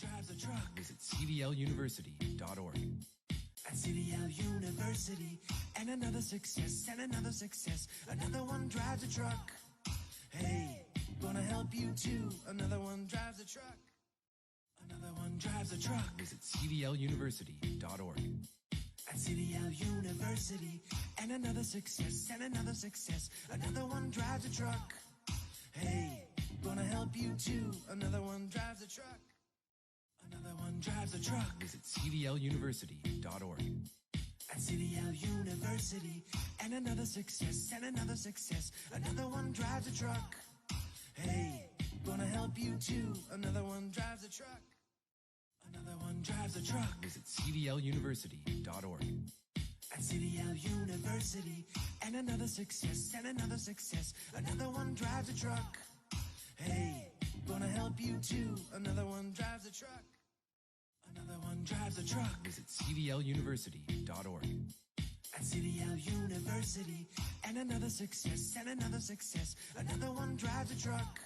drives a truck. Visit cdluniversity.org. At CDL University, and another success, another one drives a truck. Hey, gonna help you too, another one drives a truck. Another one drives a truck. Visit cdluniversity.org. At CDL University, and another success, another one drives a truck. Hey, gonna help you too, another one drives a truck. Another one drives a truck. Visit cdluniversity.org. At CDL University, and another success, another one drives a truck. Hey, gonna help you too, another one drives a truck. Another one drives a truck. Visit cdluniversity.org. At CDL University, and another success, another one drives a truck. Hey, gonna help you too, another one drives a truck. Another one drives a truck. Visit cdluniversity.org. At CDL University, and another success, another one drives a truck.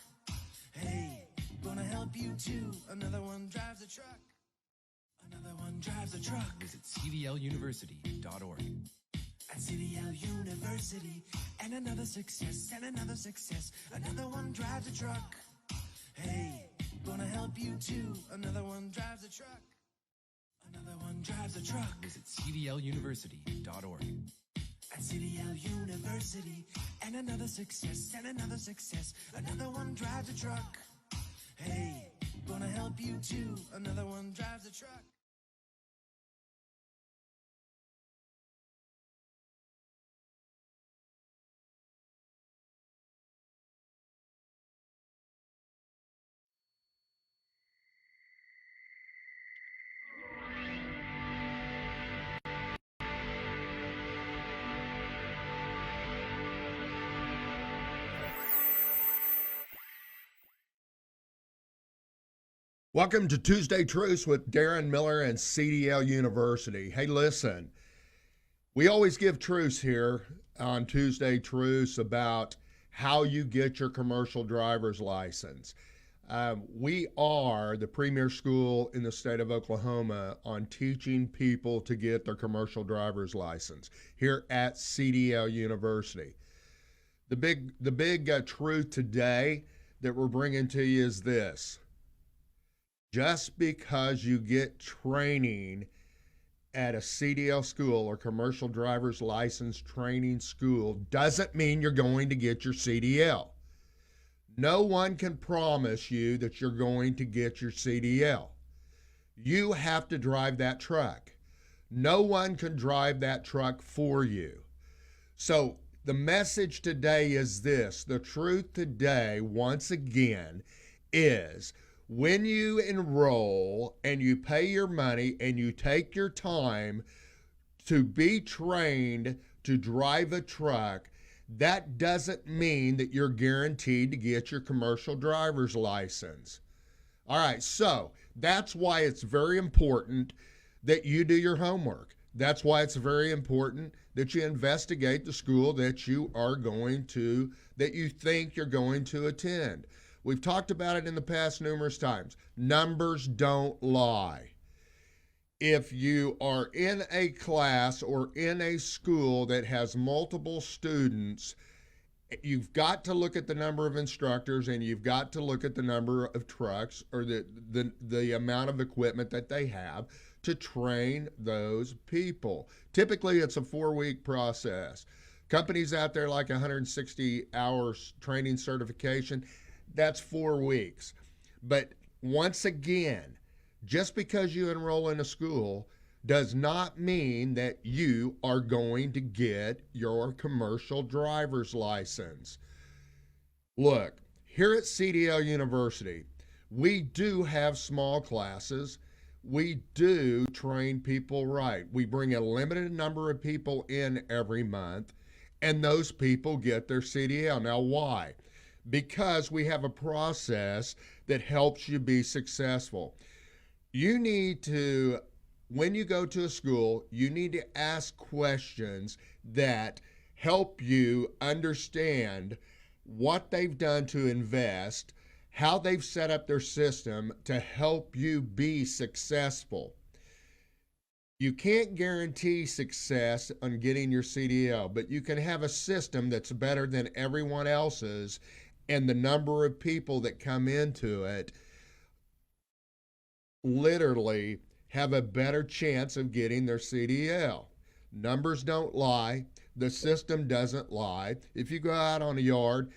Hey, gonna help you too, another one drives a truck. Another one drives a truck. Visit cdluniversity.org. At CDL University, and another success, another one drives a truck. Hey, gonna help you too, another one drives a truck. Another one drives a truck. Visit cdluniversity.org. At CDL University, and another success, another one drives a truck. Hey, gonna help you too, another one drives a truck. Welcome to Tuesday Truths with Darin Miller and CDL University. Hey, listen, we always give truths here on Tuesday Truths about how you get your commercial driver's license. We are the premier school in the state of Oklahoma on teaching people to get their commercial driver's license here at CDL University. The big truth today that we're bringing to you is this. Just because you get training at a CDL school or commercial driver's license training school doesn't mean you're going to get your CDL. No one can promise you that you're going to get your CDL. You have to drive that truck. No one can drive that truck for you. So the message today is this. The truth today, once again, is when you enroll and you pay your money and you take your time to be trained to drive a truck, that doesn't mean that you're guaranteed to get your commercial driver's license. All right, so that's why it's very important that you do your homework. That's why it's very important that you investigate the school that you think you're going to attend. We've talked about it in the past numerous times. Numbers don't lie. If you are in a class or in a school that has multiple students, you've got to look at the number of instructors and you've got to look at the number of trucks or the amount of equipment that they have to train those people. Typically, it's a 4-week process. Companies out there like 160 hours training certification, that's 4 weeks. But once again, just because you enroll in a school does not mean that you are going to get your commercial driver's license. Look, here at CDL University, we do have small classes. We do train people right. We bring a limited number of people in every month, and those people get their CDL. Now, why? Because we have a process that helps you be successful. You need to, when you go to a school, you need to ask questions that help you understand what they've done to invest, how they've set up their system to help you be successful. You can't guarantee success on getting your CDL, but you can have a system that's better than everyone else's, and the number of people that come into it literally have a better chance of getting their CDL. Numbers don't lie. The system doesn't lie. If you go out on a yard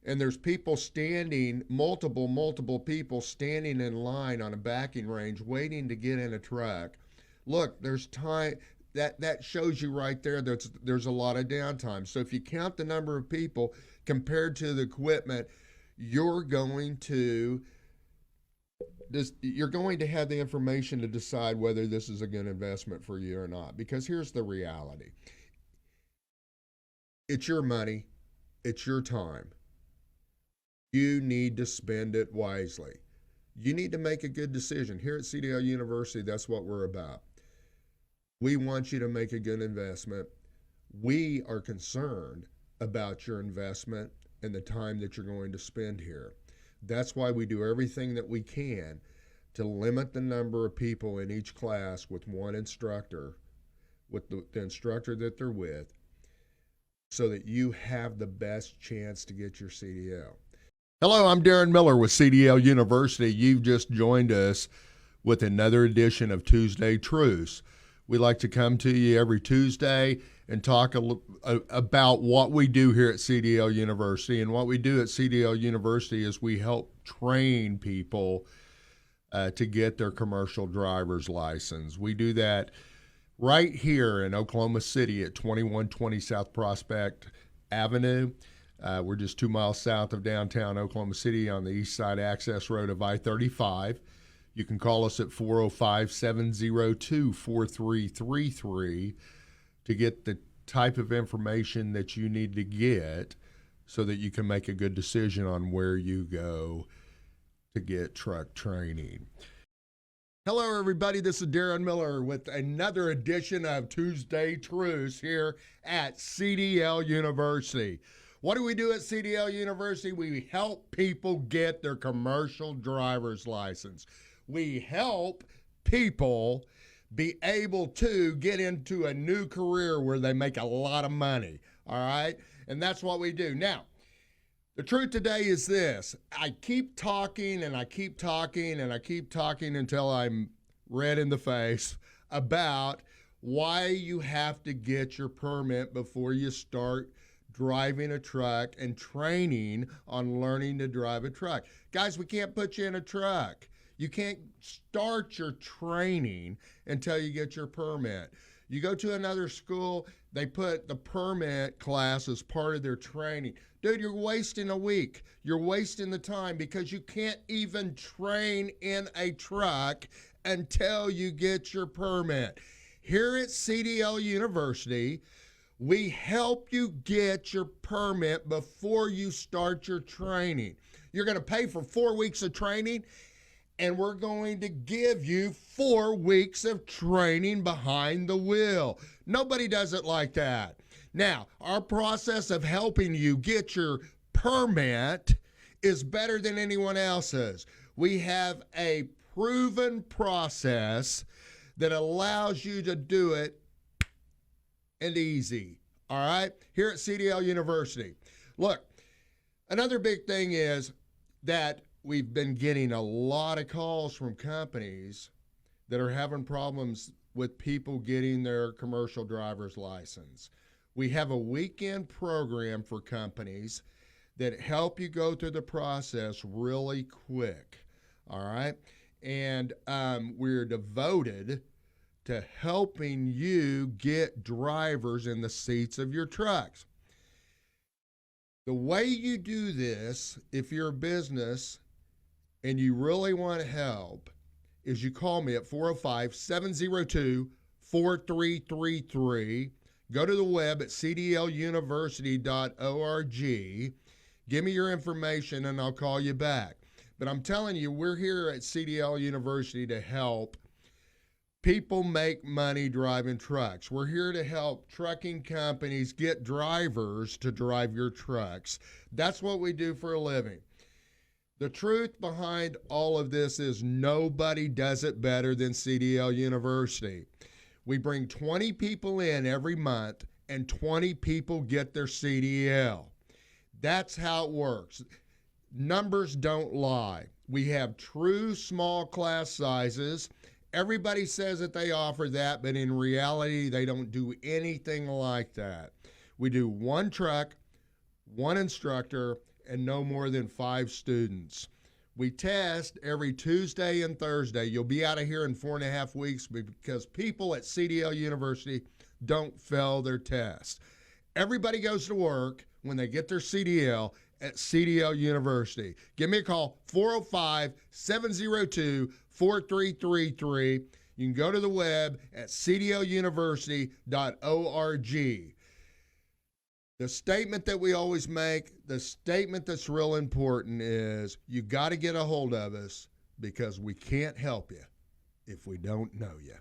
and there's people standing, multiple people standing in line on a backing range waiting to get in a truck, look, there's time. That shows you right there that there's a lot of downtime. So if you count the number of people compared to the equipment, you're going to have the information to decide whether this is a good investment for you or not. Because here's the reality. It's your money. It's your time. You need to spend it wisely. You need to make a good decision. Here at CDL University, that's what we're about. We want you to make a good investment. We are concerned about your investment and the time that you're going to spend here. That's why we do everything that we can to limit the number of people in each class with one instructor, with the instructor that they're with, so that you have the best chance to get your CDL. Hello, I'm Darin Miller with CDL University. You've just joined us with another edition of Tuesday Truths. We like to come to you every Tuesday and talk about what we do here at CDL University. And what we do at CDL University is we help train people to get their commercial driver's license. We do that right here in Oklahoma City at 2120 South Prospect Avenue. We're just 2 miles south of downtown Oklahoma City on the east side access road of I-35. You can call us at 405-702-4333 to get the type of information that you need to get so that you can make a good decision on where you go to get truck training. Hello, everybody. This is Darin Miller with another edition of Tuesday Truths here at CDL University. What do we do at CDL University? We help people get their commercial driver's license. We help people be able to get into a new career where they make a lot of money, all right? And that's what we do. Now, the truth today is this. I keep talking and I keep talking and I keep talking until I'm red in the face about why you have to get your permit before you start driving a truck and training on learning to drive a truck. Guys, we can't put you in a truck. You can't start your training until you get your permit. You go to another school, they put the permit class as part of their training. Dude, you're wasting a week. You're wasting the time because you can't even train in a truck until you get your permit. Here at CDL University, we help you get your permit before you start your training. You're going to pay for 4 weeks of training, and we're going to give you 4 weeks of training behind the wheel. Nobody does it like that. Now, our process of helping you get your permit is better than anyone else's. We have a proven process that allows you to do it and easy. All right? Here at CDL University. Look, another big thing is that we've been getting a lot of calls from companies that are having problems with people getting their commercial driver's license. We have a weekend program for companies that help you go through the process really quick. All right? And we're devoted to helping you get drivers in the seats of your trucks. The way you do this, if you're a business and you really want help, is you call me at 405-702-4333. Go to the web at cdluniversity.org. Give me your information and I'll call you back. But I'm telling you, we're here at CDL University to help people make money driving trucks. We're here to help trucking companies get drivers to drive your trucks. That's what we do for a living. The truth behind all of this is nobody does it better than CDL University. We bring 20 people in every month, and 20 people get their CDL. That's how it works. Numbers don't lie. We have true small class sizes. Everybody says that they offer that, but in reality, they don't do anything like that. We do one truck, one instructor, and no more than 5 students. We test every Tuesday and Thursday. You'll be out of here in 4.5 weeks because people at CDL University don't fail their test. Everybody goes to work when they get their CDL at CDL University. Give me a call, 405-702-4333. You can go to the web at cdluniversity.org. The statement that we always make, the statement that's real important is you got to get a hold of us because we can't help you if we don't know you.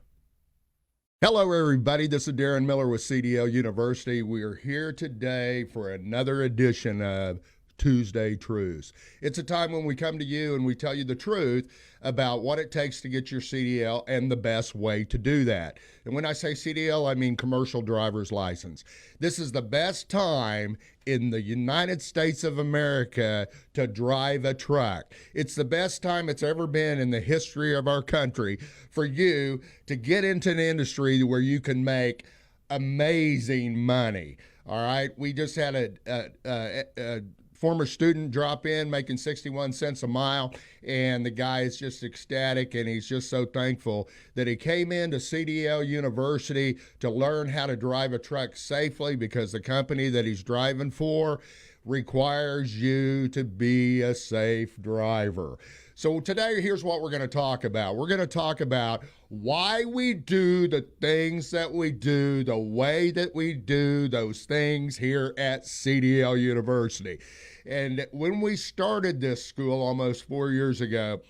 Hello, everybody. This is Darin Miller with CDL University. We are here today for another edition of Tuesday Truths. It's a time when we come to you and we tell you the truth about what it takes to get your CDL and the best way to do that. And when I say CDL, I mean commercial driver's license. This is the best time in the United States of America to drive a truck. It's the best time it's ever been in the history of our country for you to get into an industry where you can make amazing money. All right, we just had a former student drop in making 61 cents a mile, and the guy is just ecstatic, and he's just so thankful that he came into CDL University to learn how to drive a truck safely because the company that he's driving for requires you to be a safe driver. So today, here's what we're going to talk about. We're going to talk about why we do the things that we do, the way that we do those things here at CDL University. And when we started this school almost 4 years ago,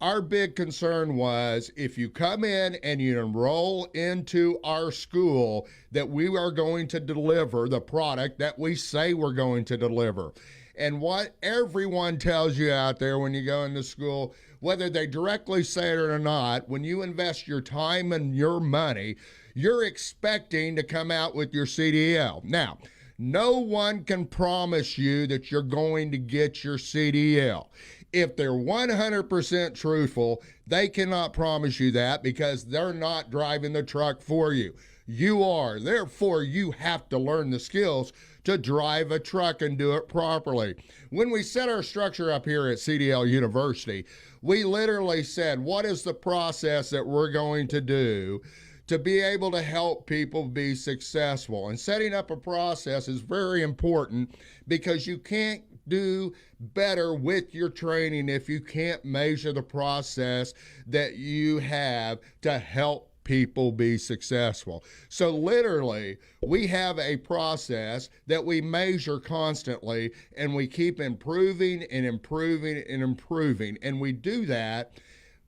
our big concern was if you come in and you enroll into our school, that we are going to deliver the product that we say we're going to deliver. And what everyone tells you out there when you go into school, whether they directly say it or not, when you invest your time and your money, you're expecting to come out with your CDL. Now, no one can promise you that you're going to get your CDL. If they're 100% truthful, they cannot promise you that because they're not driving the truck for you. You are. Therefore, you have to learn the skills to drive a truck and do it properly. When we set our structure up here at CDL University, we literally said, what is the process that we're going to do to be able to help people be successful? And setting up a process is very important because you can't do better with your training if you can't measure the process that you have to help people be successful. So literally, we have a process that we measure constantly, and we keep improving and improving and improving. And we do that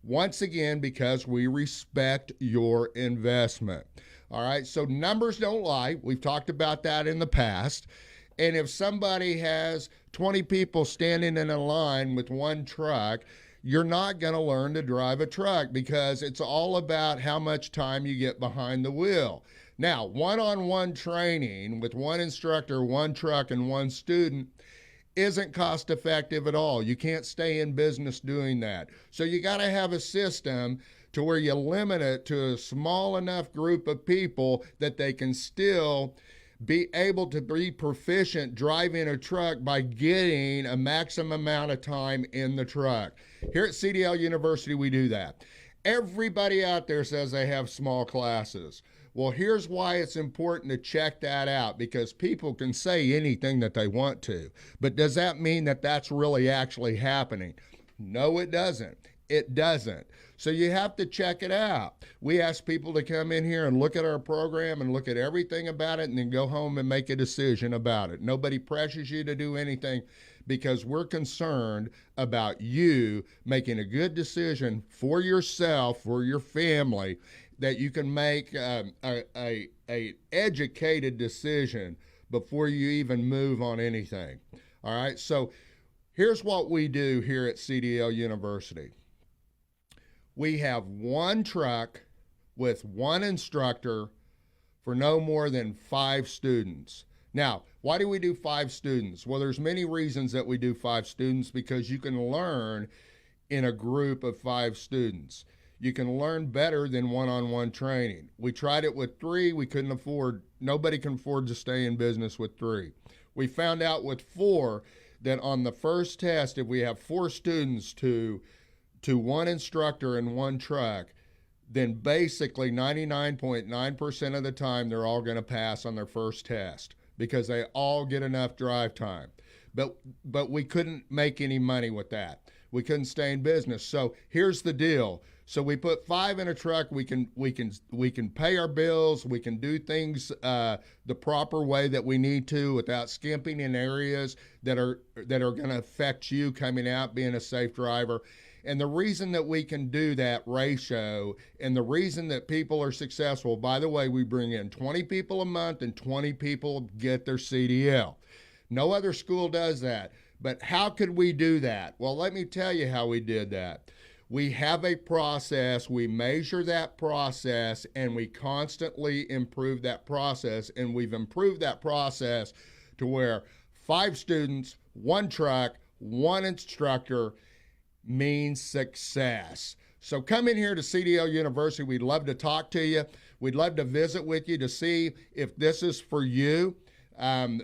once again because we respect your investment. All right, so numbers don't lie. We've talked about that in the past. And if somebody has 20 people standing in a line with one truck, you're not going to learn to drive a truck because it's all about how much time you get behind the wheel. Now, one-on-one training with one instructor, one truck, and one student isn't cost effective at all. You can't stay in business doing that. So you got to have a system to where you limit it to a small enough group of people that they can still be able to be proficient driving a truck by getting a maximum amount of time in the truck. Here at CDL University, we do that. Everybody out there says they have small classes. Well, here's why it's important to check that out, because people can say anything that they want to. But does that mean that that's really actually happening? No, it doesn't. It doesn't. So you have to check it out. We ask people to come in here and look at our program and look at everything about it and then go home and make a decision about it. Nobody pressures you to do anything because we're concerned about you making a good decision for yourself, for your family, that you can make a educated decision before you even move on anything. All right, so Here's what we do here at CDL University. We have one truck with one instructor for no more than 5 students. Now, why do we do 5 students? Well, there's many reasons that we do 5 students, because you can learn in a group of 5 students. You can learn better than one-on-one training. We tried it with 3. Nobody can afford to stay in business with 3. We found out with 4 that on the first test, if we have 4 students to one instructor and one truck, then basically 99.9% of the time they're all going to pass on their first test because they all get enough drive time. But we couldn't make any money with that. We couldn't stay in business. So here's the deal. So we put 5 in a truck. We can pay our bills. We can do things the proper way that we need to without skimping in areas that are going to affect you coming out being a safe driver. And the reason that we can do that ratio and the reason that people are successful, by the way, we bring in 20 people a month and 20 people get their CDL. No other school does that. But how could we do that? Well, let me tell you how we did that. We have a process, we measure that process, and we constantly improve that process. And we've improved that process to where 5 students, 1 truck, 1 instructor means success. So come in here to CDL University. We'd love to talk to you. We'd love to visit with you to see if this is for you.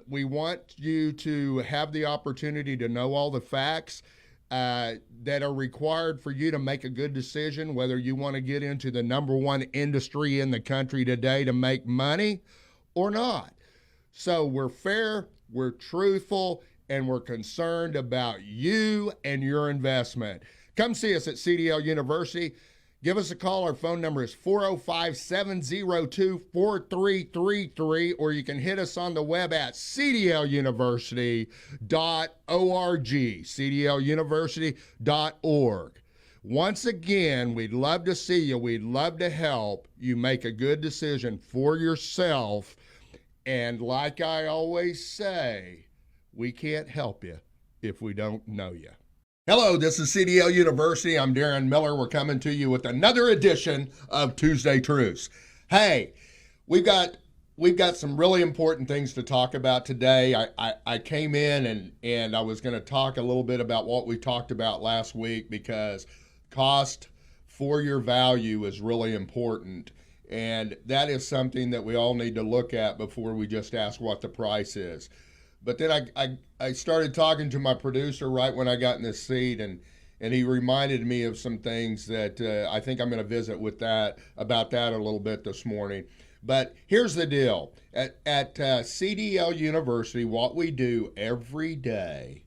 We want you to have the opportunity to know all the facts that are required for you to make a good decision, whether you want to get into the #1 industry in the country today to make money or not. So we're fair, we're truthful, and we're concerned about you and your investment. Come see us at CDL University. Give us a call. Our phone number is 405-702-4333, or you can hit us on the web at cdluniversity.org, cdluniversity.org. Once again, we'd love to see you. We'd love to help you make a good decision for yourself. And like I always say, we can't help you if we don't know you. Hello, this is CDL University. I'm Darin Miller. We're coming to you with another edition of Tuesday Truths. Hey, we've got some really important things to talk about today. I came in and I was going to talk a little bit about what we talked about last week, because cost for your value is really important. And that is something that we all need to look at before we just ask what the price is. But then I started talking to my producer right when I got in this seat, and he reminded me of some things that I think I'm going to visit about that a little bit this morning. But here's the deal. At CDL University, what we do every day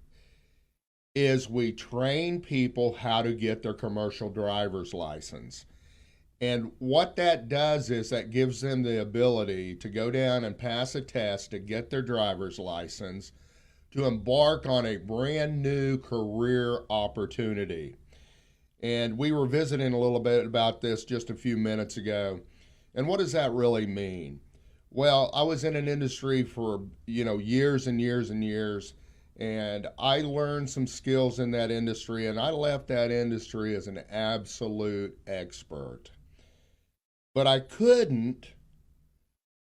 is we train people how to get their commercial driver's license. And what that does is that gives them the ability to go down and pass a test to get their driver's license, to embark on a brand new career opportunity. And we were visiting a little bit about this just a few minutes ago. And what does that really mean? Well, I was in an industry for, years and years and years, and I learned some skills in that industry, and I left that industry as an absolute expert. But I couldn't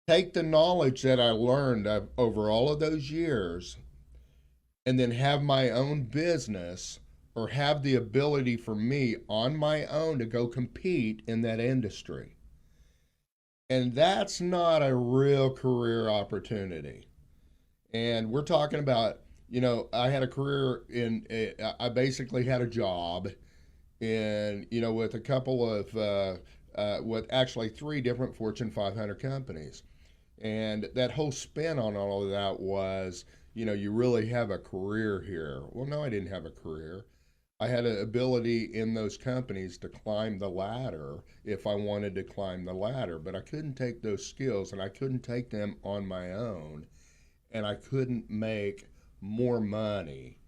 take the knowledge that I learned over all of those years and then have my own business, or have the ability for me on my own to go compete in that industry. And that's not a real career opportunity. And we're talking about, I had a career I basically had a job in, with a couple of, with actually 3 different Fortune 500 companies. And that whole spin on all of that was, you really have a career here. Well, no, I didn't have a career. I had an ability in those companies to climb the ladder if I wanted to climb the ladder, but I couldn't take those skills, and I couldn't take them on my own, and I couldn't make more money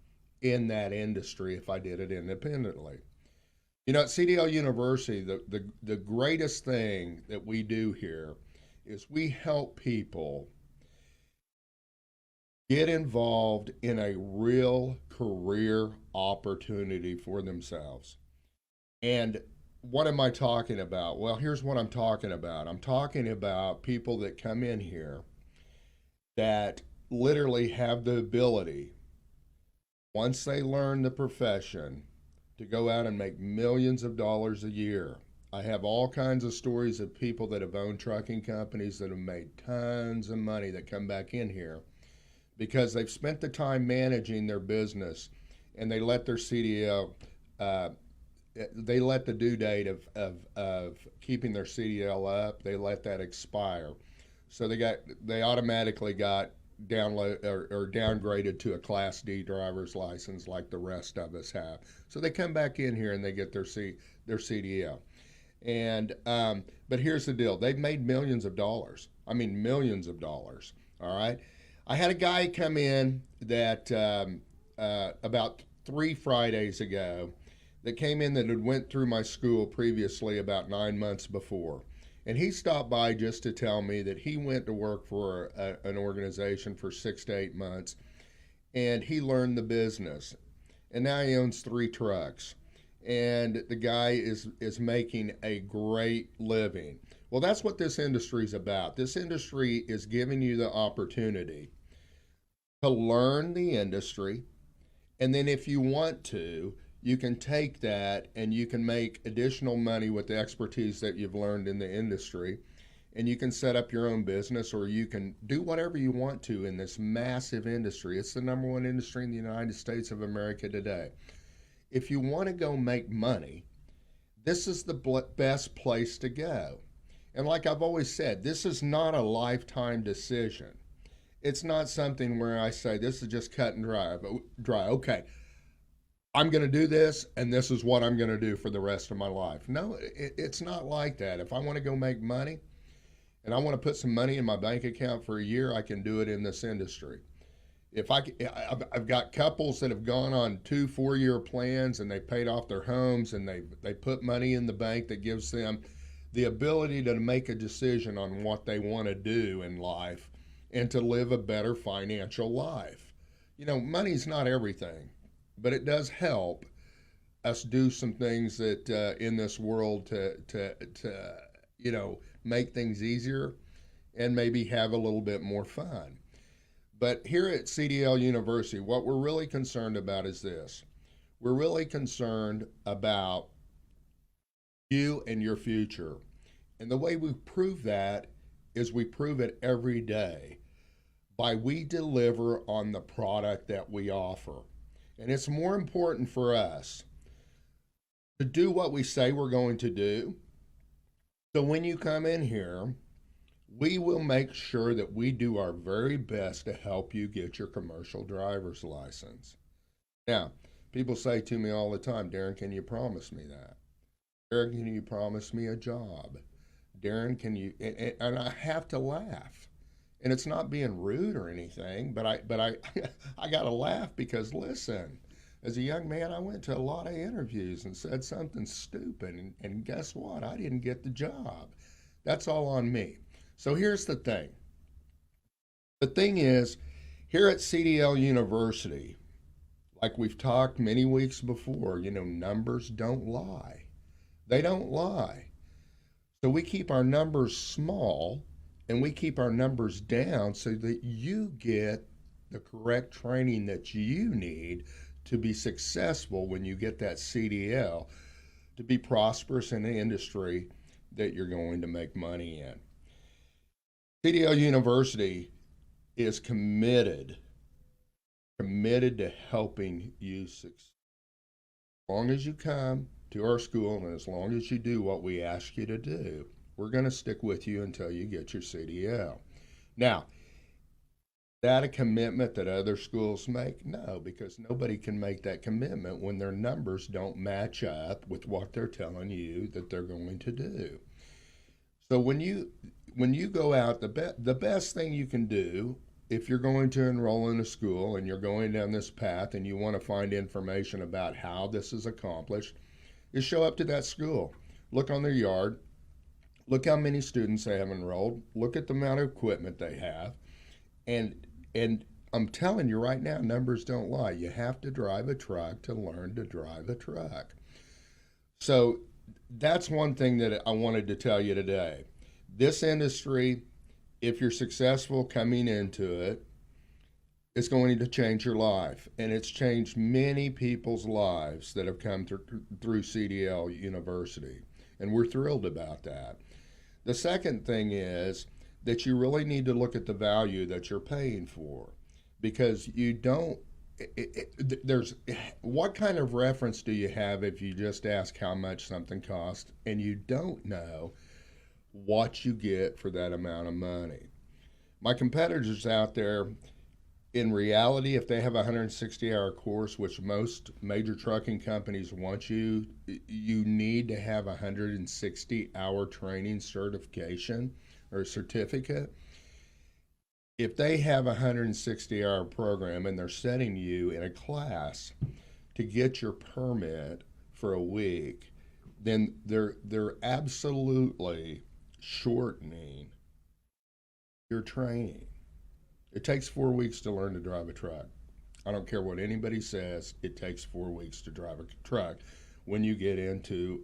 in that industry if I did it independently. At CDL University, the greatest thing that we do here is we help people get involved in a real career opportunity for themselves. And what am I talking about? Well, here's what I'm talking about. I'm talking about people that come in here that literally have the ability, once they learn the profession, to go out and make millions of dollars a year. I have all kinds of stories of people that have owned trucking companies that have made tons of money that come back in here because they've spent the time managing their business, and they let their CDL, uh, they let the due date of keeping their CDL up, they let that expire. So they automatically got download or downgraded to a Class D driver's license like the rest of us have. So they come back in here and they get their CDL. And but here's the deal: they've made millions of dollars. I mean, millions of dollars. All right. I had a guy come in that about 3 Fridays ago that came in that had went through my school previously about 9 months before. And he stopped by just to tell me that he went to work for an organization for 6 to 8 months, and he learned the business. And now he owns 3 trucks. And the guy is making a great living. Well, that's what this industry is about. This industry is giving you the opportunity to learn the industry, and then if you want to, you can take that and you can make additional money with the expertise that you've learned in the industry, and you can set up your own business, or you can do whatever you want to in this massive industry. It's the #1 industry in the United States of America today. If you want to go make money, this is the best place to go. And like I've always said, this is not a lifetime decision. It's not something where I say this is just cut and dry. Okay, I'm going to do this, and this is what I'm going to do for the rest of my life. No, it's not like that. If I want to go make money and I want to put some money in my bank account for a year, I can do it in this industry. I've got couples that have gone on 2 4-year plans, and they paid off their homes, and they put money in the bank that gives them the ability to make a decision on what they want to do in life and to live a better financial life. You know, money's not everything, but it does help us do some things that in this world to make things easier and maybe have a little bit more fun. But here at CDL University, what we're really concerned about is this. We're really concerned about you and your future. And the way we prove that is we prove it every day by we deliver on the product that we offer. And it's more important for us to do what we say we're going to do. So when you come in here, we will make sure that we do our very best to help you get your commercial driver's license. Now, people say to me all the time, Darin, can you promise me that? Darin, can you promise me a job? Darin, can you, and I have to laugh. And it's not being rude or anything, but I I got to laugh because listen, as a young man, I went to a lot of interviews and said something stupid, and guess what? I didn't get the job. That's all on me. So here's the thing. The thing is, here at CDL University, like we've talked many weeks before, numbers don't lie. They don't lie. So we keep our numbers small, and we keep our numbers down so that you get the correct training that you need to be successful when you get that CDL, to be prosperous in the industry that you're going to make money in. CDL University is committed to helping you succeed. As long as you come to our school and as long as you do what we ask you to do, we're going to stick with you until you get your CDL. Now, is that a commitment that other schools make? No, because nobody can make that commitment when their numbers don't match up with what they're telling you that they're going to do. So when you go out, the best thing you can do if you're going to enroll in a school and you're going down this path and you want to find information about how this is accomplished is show up to that school. Look on their yard. Look how many students they have enrolled. Look at the amount of equipment they have. And I'm telling you right now, numbers don't lie. You have to drive a truck to learn to drive a truck. So that's one thing that I wanted to tell you today. This industry, if you're successful coming into it, it's going to change your life. And it's changed many people's lives that have come through CDL University. And we're thrilled about that. The second thing is that you really need to look at the value that you're paying for, because you don't. There's what kind of reference do you have if you just ask how much something costs and you don't know what you get for that amount of money? My competitors out there, in reality, if they have a 160-hour course, which most major trucking companies want you need to have a 160-hour training certification or certificate. If they have a 160-hour program and they're setting you in a class to get your permit for a week, then they're absolutely shortening your training. It takes 4 weeks to learn to drive a truck. I don't care what anybody says, it takes 4 weeks to drive a truck when you get into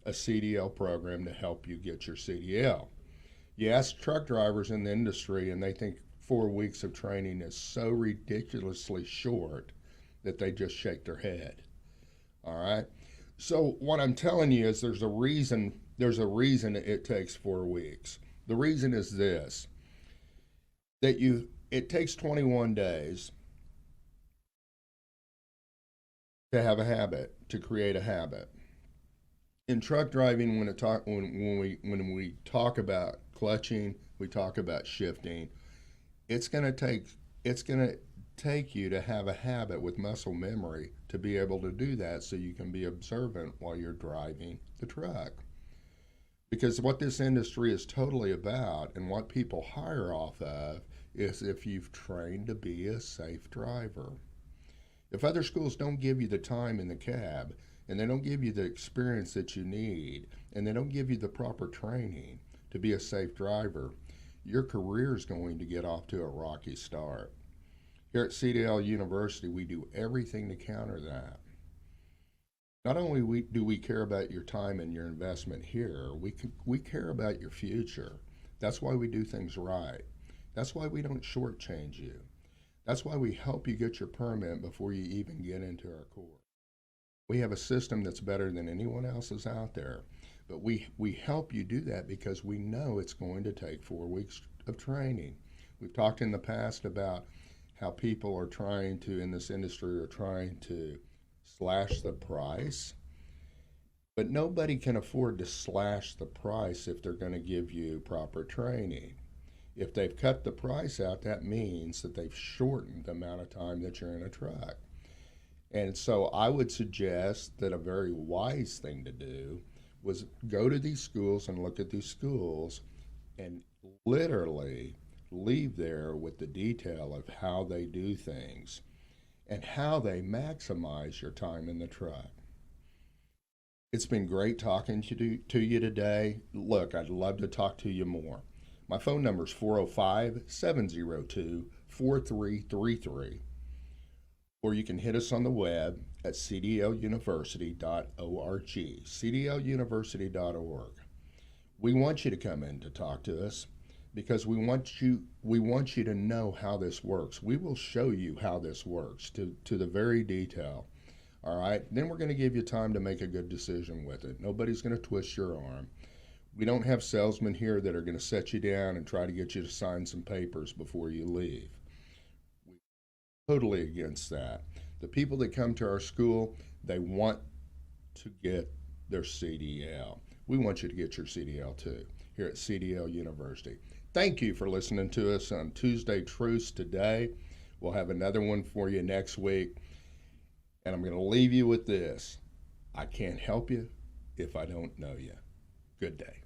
a CDL program to help you get your CDL. You ask truck drivers in the industry and they think 4 weeks of training is so ridiculously short that they just shake their head. All right? So what I'm telling you is there's a reason it takes 4 weeks. The reason is this, that it takes 21 days to have a habit, to create a habit. In truck driving, when we talk about clutching, we talk about shifting, it's going to take you to have a habit with muscle memory to be able to do that, so you can be observant while you're driving the truck. Because what this industry is totally about, and what people hire off of, is if you've trained to be a safe driver. If other schools don't give you the time in the cab, and they don't give you the experience that you need, and they don't give you the proper training to be a safe driver, your career is going to get off to a rocky start. Here at CDL University, we do everything to counter that. Not only do we care about your time and your investment here, we care about your future. That's why we do things right. That's why we don't shortchange you. That's why we help you get your permit before you even get into our course. We have a system that's better than anyone else's out there, but we help you do that because we know it's going to take 4 weeks of training. We've talked in the past about how people are trying to, in this industry, are trying to slash the price, but nobody can afford to slash the price if they're going to give you proper training. If they've cut the price out, that means that they've shortened the amount of time that you're in a truck. And so I would suggest that a very wise thing to do was go to these schools and look at these schools and literally leave there with the detail of how they do things and how they maximize your time in the truck. It's been great talking to you today. Look, I'd love to talk to you more. My phone number is 405-702-4333. Or you can hit us on the web at cdluniversity.org, cdluniversity.org. We want you to come in to talk to us because we want you to know how this works. We will show you how this works to the very detail. All right? Then we're going to give you time to make a good decision with it. Nobody's going to twist your arm. We don't have salesmen here that are going to set you down and try to get you to sign some papers before you leave. We're totally against that. The people that come to our school, they want to get their CDL. We want you to get your CDL too, here at CDL University. Thank you for listening to us on Tuesday Truths today. We'll have another one for you next week. And I'm going to leave you with this. I can't help you if I don't know you. Good day.